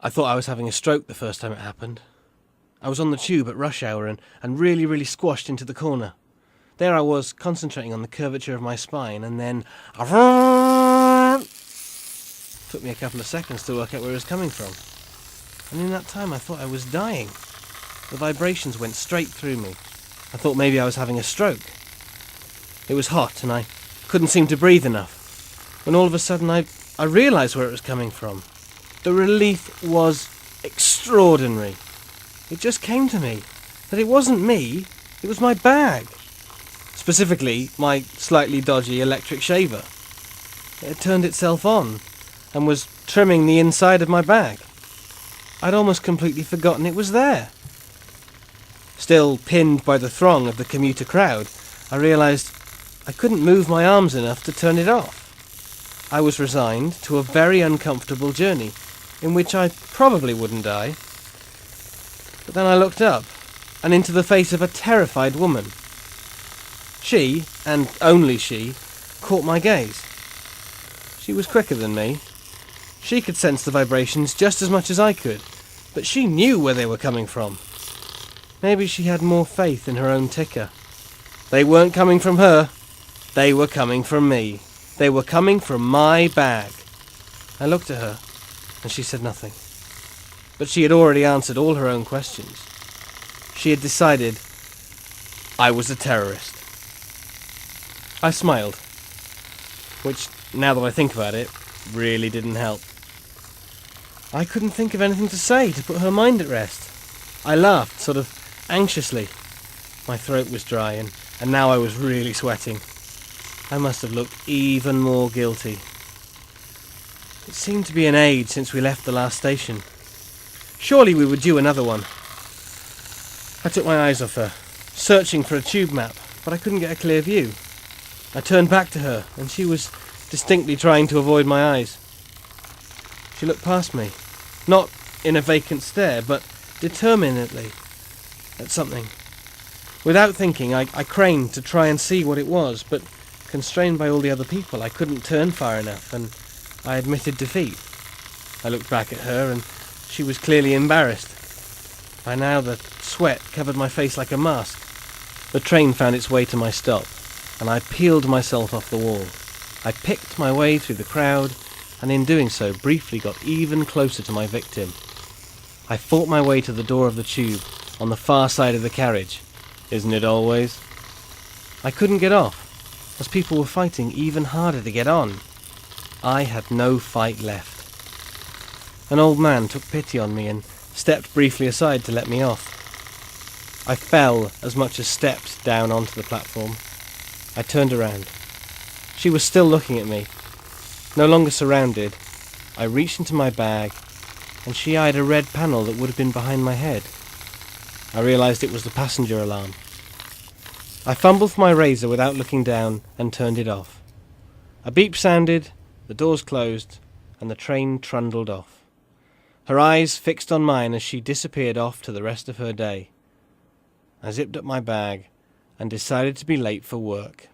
I thought I was having a stroke the first time it happened. I was on the tube at rush hour and really squashed into the corner. There I was, concentrating on the curvature of my spine, and then... Took me a couple of seconds to work out where it was coming from. And in that time I thought I was dying. The vibrations went straight through me. I thought maybe I was having a stroke. It was hot and I couldn't seem to breathe enough. When all of a sudden I realised where it was coming from. The relief was extraordinary. It just came to me that it wasn't me, it was my bag. Specifically, my slightly dodgy electric shaver. It had turned itself on and was trimming the inside of my bag. I'd almost completely forgotten it was there. Still pinned by the throng of the commuter crowd, I realised I couldn't move my arms enough to turn it off. I was resigned to a very uncomfortable journey, in which I probably wouldn't die. But then I looked up, and into the face of a terrified woman. She, and only she, caught my gaze. She was quicker than me. She could sense the vibrations just as much as I could, but she knew where they were coming from. Maybe she had more faith in her own ticker. They weren't coming from her. They were coming from me. They were coming from my bag. I looked at her, and she said nothing. But she had already answered all her own questions. She had decided I was a terrorist. I smiled, which, now that I think about it, really didn't help. I couldn't think of anything to say to put her mind at rest. I laughed, sort of anxiously. My throat was dry, and now I was really sweating. I must have looked even more guilty. It seemed to be an age since we left the last station. Surely we were due another one. I took my eyes off her, searching for a tube map, but I couldn't get a clear view. I turned back to her, and she was distinctly trying to avoid my eyes. She looked past me, not in a vacant stare, but determinedly at something. Without thinking, I craned to try and see what it was, but constrained by all the other people, I couldn't turn far enough, and I admitted defeat. I looked back at her, and she was clearly embarrassed. By now the sweat covered my face like a mask. The train found its way to my stop, and I peeled myself off the wall. I picked my way through the crowd, and in doing so briefly got even closer to my victim. I fought my way to the door of the tube, on the far side of the carriage. Isn't it always? I couldn't get off, as people were fighting even harder to get on. I had no fight left. An old man took pity on me and stepped briefly aside to let me off. I fell as much as stepped down onto the platform. I turned around. She was still looking at me. No longer surrounded, I reached into my bag, and she eyed a red panel that would have been behind my head. I realised it was the passenger alarm. I fumbled for my razor without looking down and turned it off. A beep sounded, the doors closed, and the train trundled off. Her eyes fixed on mine as she disappeared off to the rest of her day. I zipped up my bag and decided to be late for work.